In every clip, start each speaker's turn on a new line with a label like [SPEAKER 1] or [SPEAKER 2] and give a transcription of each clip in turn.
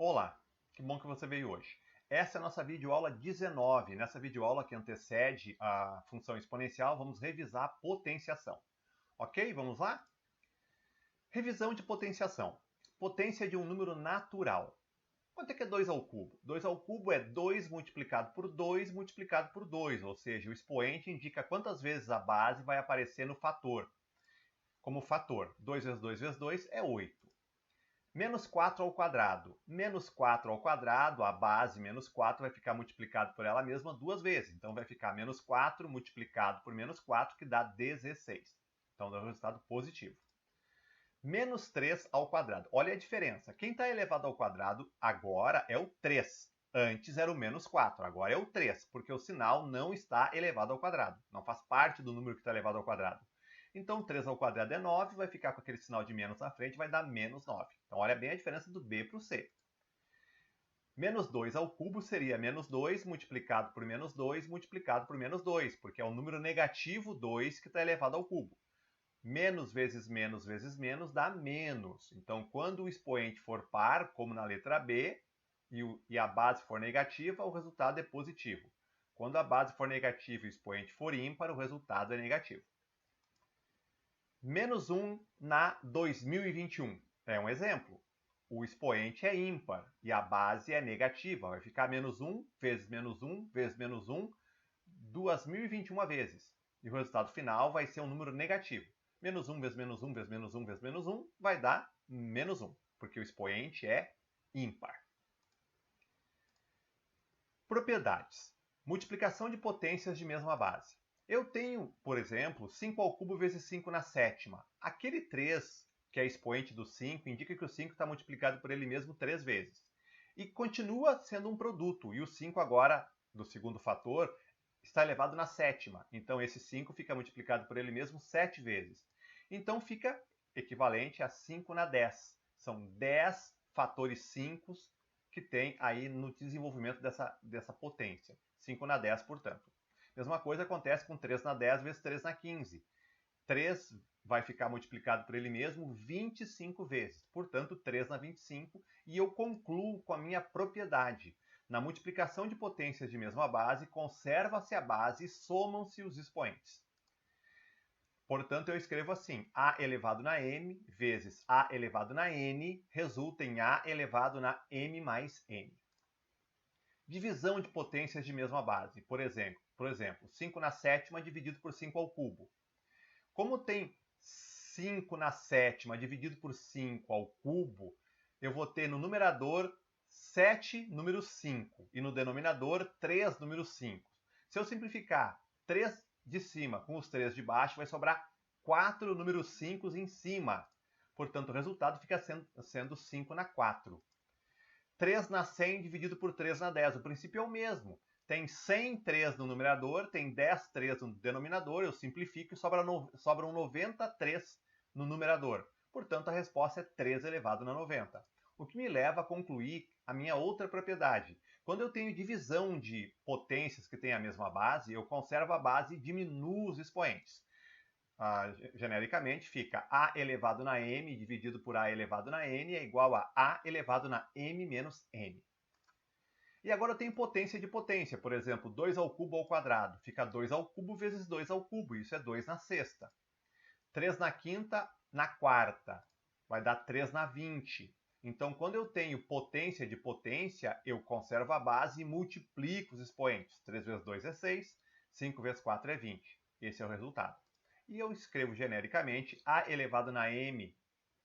[SPEAKER 1] Olá, que bom que você veio hoje. Essa é a nossa videoaula 19. Nessa videoaula que antecede a função exponencial, vamos revisar a potenciação. Ok? Vamos lá? Revisão de potenciação. Potência de um número natural. Quanto é que é 2 ao cubo? 2 ao cubo é 2 multiplicado por 2 multiplicado por 2, ou seja, o expoente indica quantas vezes a base vai aparecer no fator. Como fator, 2 vezes 2 vezes 2 é 8. Menos 4 ao quadrado. Menos 4 ao quadrado, a base menos 4 vai ficar multiplicado por ela mesma duas vezes. Então vai ficar menos 4 multiplicado por menos 4, que dá 16. Então dá um resultado positivo. Menos 3 ao quadrado. Olha a diferença. Quem está elevado ao quadrado agora é o 3. Antes era o menos 4, agora é o 3, porque o sinal não está elevado ao quadrado. Não faz parte do número que está elevado ao quadrado. Então, 3 ao quadrado é 9, vai ficar com aquele sinal de menos na frente, vai dar menos 9. Então, olha bem a diferença do B para o C. Menos 2 ao cubo seria menos 2 multiplicado por menos 2 multiplicado por menos 2, porque é o número negativo 2 que está elevado ao cubo. Menos vezes menos vezes menos dá menos. Então, quando o expoente for par, como na letra B, e a base for negativa, o resultado é positivo. Quando a base for negativa e o expoente for ímpar, o resultado é negativo. Menos 1 na 2021. É um exemplo. O expoente é ímpar e a base é negativa. Vai ficar menos 1 vezes menos 1 vezes menos 1, 2021 vezes. E o resultado final vai ser um número negativo. Menos 1 vezes menos 1 vezes menos 1 vezes menos 1 vai dar menos 1, porque o expoente é ímpar. Propriedades. Multiplicação de potências de mesma base. Eu tenho, por exemplo, 5 ao cubo vezes 5 na sétima. Aquele 3, que é expoente do 5, indica que o 5 está multiplicado por ele mesmo 3 vezes. E continua sendo um produto. E o 5 agora, do segundo fator, está elevado na sétima. Então, esse 5 fica multiplicado por ele mesmo 7 vezes. Então, fica equivalente a 5 na 10. São 10 fatores 5 que tem aí no desenvolvimento dessa potência. 5 na 10, portanto. Mesma coisa acontece com 3 na 10 vezes 3 na 15. 3 vai ficar multiplicado por ele mesmo 25 vezes. Portanto, 3 na 25. E eu concluo com a minha propriedade. Na multiplicação de potências de mesma base, conserva-se a base e somam-se os expoentes. Portanto, eu escrevo assim: a elevado na m vezes a elevado na n resulta em a elevado na m mais n. Divisão de potências de mesma base. Por exemplo, 5 na sétima dividido por 5 ao cubo. Como tem 5 na sétima dividido por 5 ao cubo, eu vou ter no numerador 7 números 5 e no denominador 3 números 5. Se eu simplificar 3 de cima com os 3 de baixo, vai sobrar 4 números 5 em cima. Portanto, o resultado fica sendo 5 na 4. 3 na 100 dividido por 3 na 10. O princípio é o mesmo. Tem 103 no numerador, tem 10 3 no denominador, eu simplifico e sobram 93 no numerador. Portanto, a resposta é 3 elevado na 90. O que me leva a concluir a minha outra propriedade. Quando eu tenho divisão de potências que têm a mesma base, eu conservo a base e diminuo os expoentes. Genericamente fica a elevado na m dividido por a elevado na n é igual a elevado na m menos n. E agora eu tenho potência de potência, por exemplo, 2 ao cubo ao quadrado. Fica 2 ao cubo vezes 2 ao cubo, isso é 2 na sexta. 3 na quinta, na quarta. Vai dar 3 na 20. Então, quando eu tenho potência de potência, eu conservo a base e multiplico os expoentes. 3 vezes 2 é 6, 5 vezes 4 é 20. Esse é o resultado. E eu escrevo genericamente a elevado na m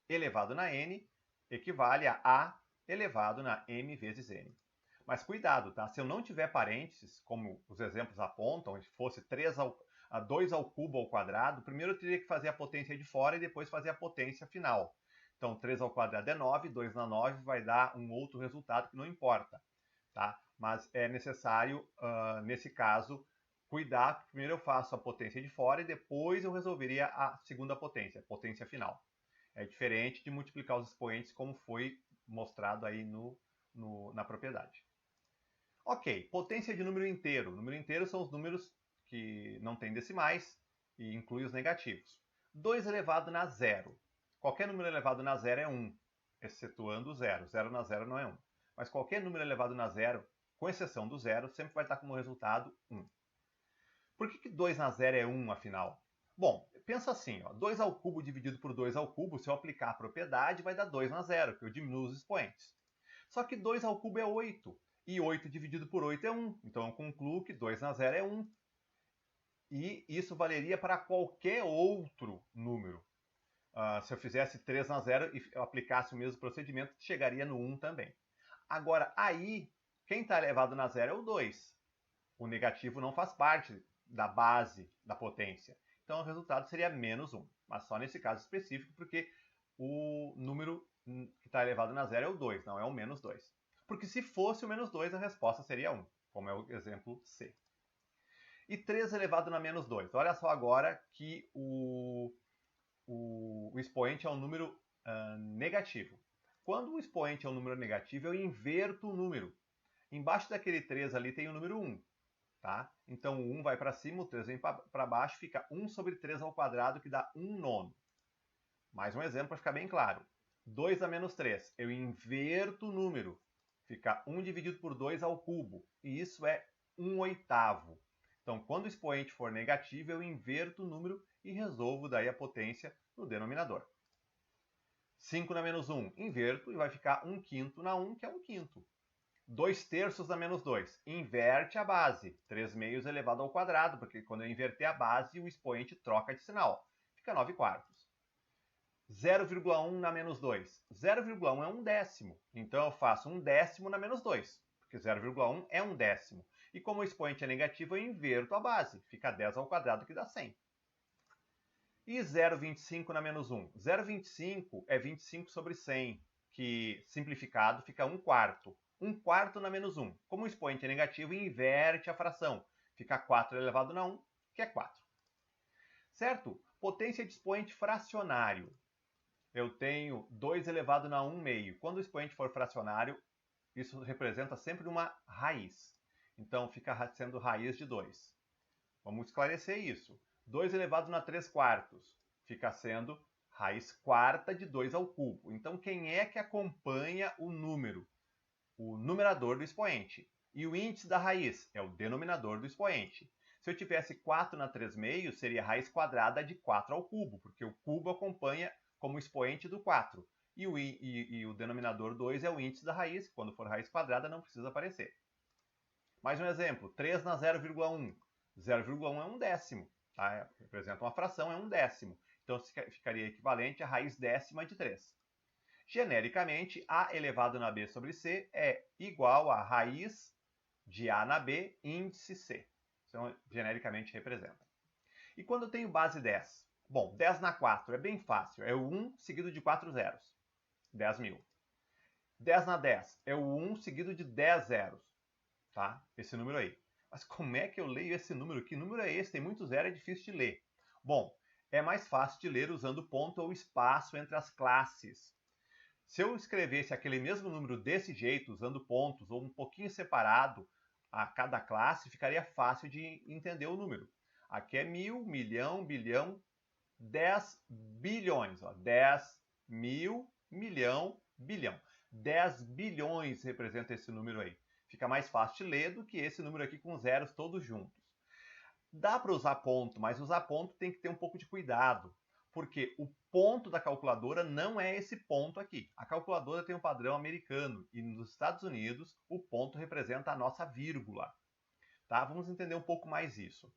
[SPEAKER 1] elevado na n equivale a elevado na m vezes n. Mas cuidado, tá? Se eu não tiver parênteses, como os exemplos apontam, se fosse 2 ao cubo ao quadrado, primeiro eu teria que fazer a potência de fora e depois fazer a potência final. Então, 3 ao quadrado é 9, 2 na 9 vai dar um outro resultado que não importa. Tá? Mas é necessário, nesse caso, cuidar que primeiro eu faço a potência de fora e depois eu resolveria a segunda potência, a potência final. É diferente de multiplicar os expoentes como foi mostrado aí na propriedade. Ok, potência de número inteiro. Número inteiro são os números que não têm decimais e inclui os negativos. 2 elevado na zero. Qualquer número elevado na zero é 1, excetuando o zero. 0 na zero não é 1. mas qualquer número elevado na zero, com exceção do zero, sempre vai estar como resultado 1. Por que 2 na zero é 1, afinal? Bom, pensa assim, ó, 2 ao cubo dividido por 2 ao cubo, se eu aplicar a propriedade, vai dar 2 na zero, que eu diminuo os expoentes. Só que 2 ao cubo é 8, e 8 dividido por 8 é 1, então eu concluo que 2 na zero é 1. E isso valeria para qualquer outro número. Se eu fizesse 3 na zero e aplicasse o mesmo procedimento, chegaria no 1 também. Agora, aí, quem está elevado na zero é o 2. O negativo não faz parte da base da potência. Então, o resultado seria menos 1. Mas só nesse caso específico, porque o número que está elevado na zero é o 2, não é o menos 2. Porque se fosse o menos 2, a resposta seria 1, como é o exemplo C. E 3 elevado na menos 2. Olha só agora que o expoente é um número negativo. Quando o expoente é um número negativo, eu inverto o número. Embaixo daquele 3 ali tem o número 1. Tá? Então o 1 vai para cima, o 3 vem para baixo, fica 1 sobre 3 ao quadrado, que dá 1 nono. Mais um exemplo para ficar bem claro. 2 a menos 3, eu inverto o número. Fica 1 dividido por 2 ao cubo, e isso é 1 oitavo. Então, quando o expoente for negativo, eu inverto o número e resolvo daí a potência no denominador. 5 na menos 1, inverto e vai ficar 1 quinto na 1, que é 1 quinto. 2 terços na menos 2, inverte a base. 3 meios elevado ao quadrado, porque quando eu inverter a base, o expoente troca de sinal. Fica 9 quartos. 0,1 na menos 2. 0,1 é 1 décimo. Então eu faço 1 décimo na menos 2, porque 0,1 é 1 décimo. E como o expoente é negativo, eu inverto a base. Fica 10 ao quadrado, que dá 100. E 0,25 na menos 1. 0,25 é 25 sobre 100, que simplificado fica 1 quarto. 1 quarto na menos 1. Como o expoente é negativo, inverte a fração. Fica 4 elevado na 1, que é 4. Certo? Potência de expoente fracionário. Eu tenho 2 elevado na 1 meio. Quando o expoente for fracionário, isso representa sempre uma raiz. Então, fica sendo raiz de 2. Vamos esclarecer isso. 2 elevado na 3 quartos fica sendo raiz quarta de 2 ao cubo. Então, quem é que acompanha o número? O numerador do expoente. E o índice da raiz é o denominador do expoente. Se eu tivesse 4 na 3 meios, seria raiz quadrada de 4 ao cubo, porque o cubo acompanha como expoente do 4. E o denominador 2 é o índice da raiz, que quando for raiz quadrada não precisa aparecer. Mais um exemplo, 3 na 0,1. 0,1 é 1 décimo. Tá? Representa uma fração, é 1 décimo. Então ficaria equivalente à raiz décima de 3. Genericamente, A elevado na B sobre C é igual a raiz de A na B, índice C. Então, genericamente representa. E quando eu tenho base 10? Bom, 10 na 4 é bem fácil. É o 1 seguido de 4 zeros. 10.000. 10 na 10 é o 1 seguido de 10 zeros. Tá? Esse número aí. Mas como é que eu leio esse número? Que número é esse? Tem muito zero, é difícil de ler. Bom, é mais fácil de ler usando ponto ou espaço entre as classes. Se eu escrevesse aquele mesmo número desse jeito, usando pontos ou um pouquinho separado a cada classe, ficaria fácil de entender o número. Aqui é 1000, milhão, bilhão, 10 bilhões. Ó, 10 mil, milhão, bilhão. 10 bilhões representa esse número aí. Fica mais fácil de ler do que esse número aqui com zeros todos juntos. Dá para usar ponto, mas usar ponto tem que ter um pouco de cuidado, porque o ponto da calculadora não é esse ponto aqui. A calculadora tem um padrão americano e nos Estados Unidos o ponto representa a nossa vírgula. Tá? Vamos entender um pouco mais isso.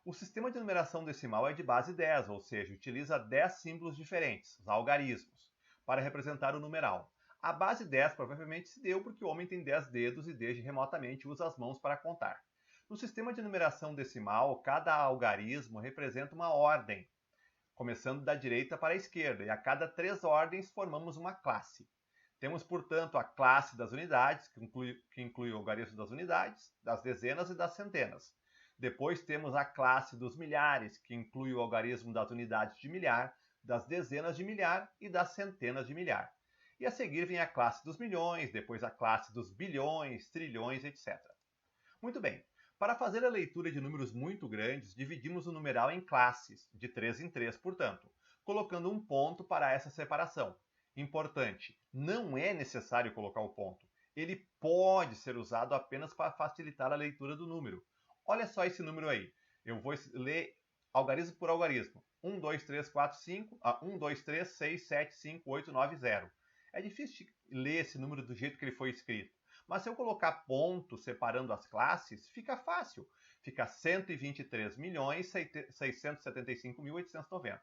[SPEAKER 1] O sistema de numeração decimal é de base 10, ou seja, utiliza 10 símbolos diferentes, os algarismos, para representar o numeral. A base 10 provavelmente se deu porque o homem tem 10 dedos e desde remotamente usa as mãos para contar. No sistema de numeração decimal, cada algarismo representa uma ordem, começando da direita para a esquerda, e a cada 3 ordens formamos uma classe. Temos, portanto, a classe das unidades, que inclui o algarismo das unidades, das dezenas e das centenas. Depois temos a classe dos milhares, que inclui o algarismo das unidades de milhar, das dezenas de milhar e das centenas de milhar. E a seguir vem a classe dos milhões, depois a classe dos bilhões, trilhões, etc. Muito bem. Para fazer a leitura de números muito grandes, dividimos o numeral em classes, de 3 em 3, portanto, colocando um ponto para essa separação. Importante, não é necessário colocar o ponto. ele pode ser usado apenas para facilitar a leitura do número. Olha só esse número aí. Eu vou ler algarismo por algarismo. 1, 2, 3, 4, 5, 1, 2, 3, 6, 7, 5, 8, 9, 0. É difícil ler esse número do jeito que ele foi escrito. Mas se eu colocar pontos separando as classes, fica fácil. Fica 123.675.890,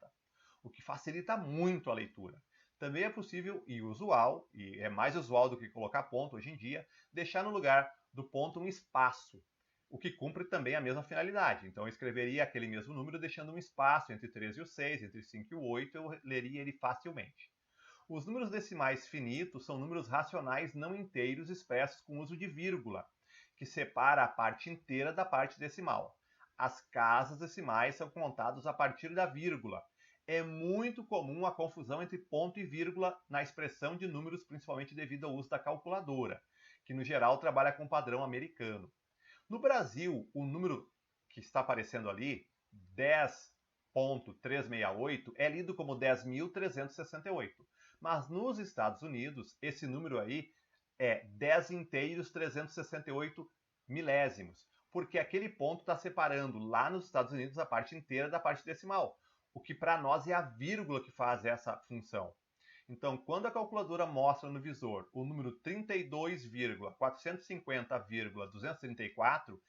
[SPEAKER 1] o que facilita muito a leitura. Também é possível e usual, e é mais usual do que colocar ponto hoje em dia, deixar no lugar do ponto um espaço, o que cumpre também a mesma finalidade. Então eu escreveria aquele mesmo número deixando um espaço entre 3 e o 6, entre 5 e o 8, eu leria ele facilmente. Os números decimais finitos são números racionais não inteiros expressos com uso de vírgula, que separa a parte inteira da parte decimal. As casas decimais são contadas a partir da vírgula. É muito comum a confusão entre ponto e vírgula na expressão de números, principalmente devido ao uso da calculadora, que no geral trabalha com padrão americano. No Brasil, o número que está aparecendo ali, 10.368, é lido como 10.368. Mas nos Estados Unidos, esse número aí é 10 inteiros 368 milésimos, porque aquele ponto está separando lá nos Estados Unidos a parte inteira da parte decimal, o que para nós é a vírgula que faz essa função. Então, quando a calculadora mostra no visor o número 32,450,234,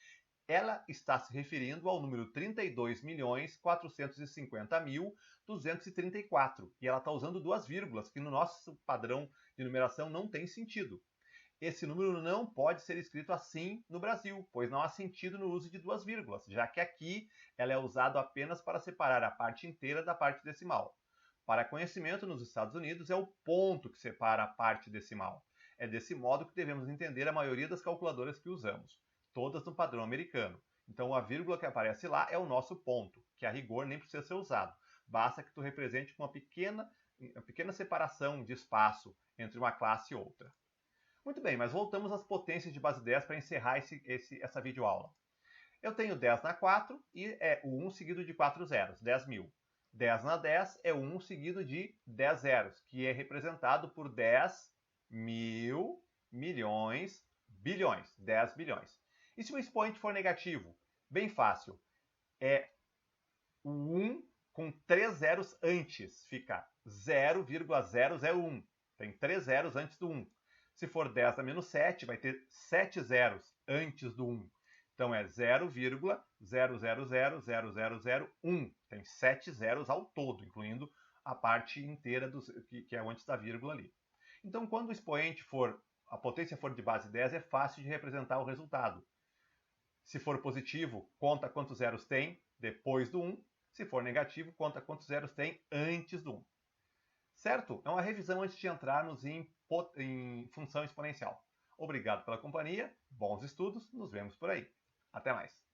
[SPEAKER 1] ela está se referindo ao número 32.450.234. E ela está usando duas vírgulas, que no nosso padrão de numeração não tem sentido. Esse número não pode ser escrito assim no Brasil, pois não há sentido no uso de duas vírgulas, já que aqui ela é usada apenas para separar a parte inteira da parte decimal. Para conhecimento, nos Estados Unidos, é o ponto que separa a parte decimal. É desse modo que devemos entender a maioria das calculadoras que usamos, todas no padrão americano. Então a vírgula que aparece lá é o nosso ponto, que a rigor nem precisa ser usado. Basta que tu represente com uma pequena separação de espaço entre uma classe e outra. Muito bem, mas voltamos às potências de base 10 para encerrar essa videoaula. Eu tenho 10 na 4 e é o 1 seguido de 4 zeros, 10.000. 10 na 10 é o 1 seguido de 10 zeros, que é representado por 10 mil, milhões, bilhões, 10 bilhões. E se o expoente for negativo? Bem fácil. É o 1 com 3 zeros antes. Fica 0,001. Tem 3 zeros antes do 1. Se for 10 a menos 7, vai ter 7 zeros antes do 1. Então é 0,000001. Tem 7 zeros ao todo, incluindo a parte inteira que é antes da vírgula ali. Então, quando o expoente a potência for de base 10, é fácil de representar o resultado. Se for positivo, conta quantos zeros tem depois do 1. Se for negativo, conta quantos zeros tem antes do 1. Certo? É uma revisão antes de entrarmos em função exponencial. Obrigado pela companhia, bons estudos, nos vemos por aí. Até mais!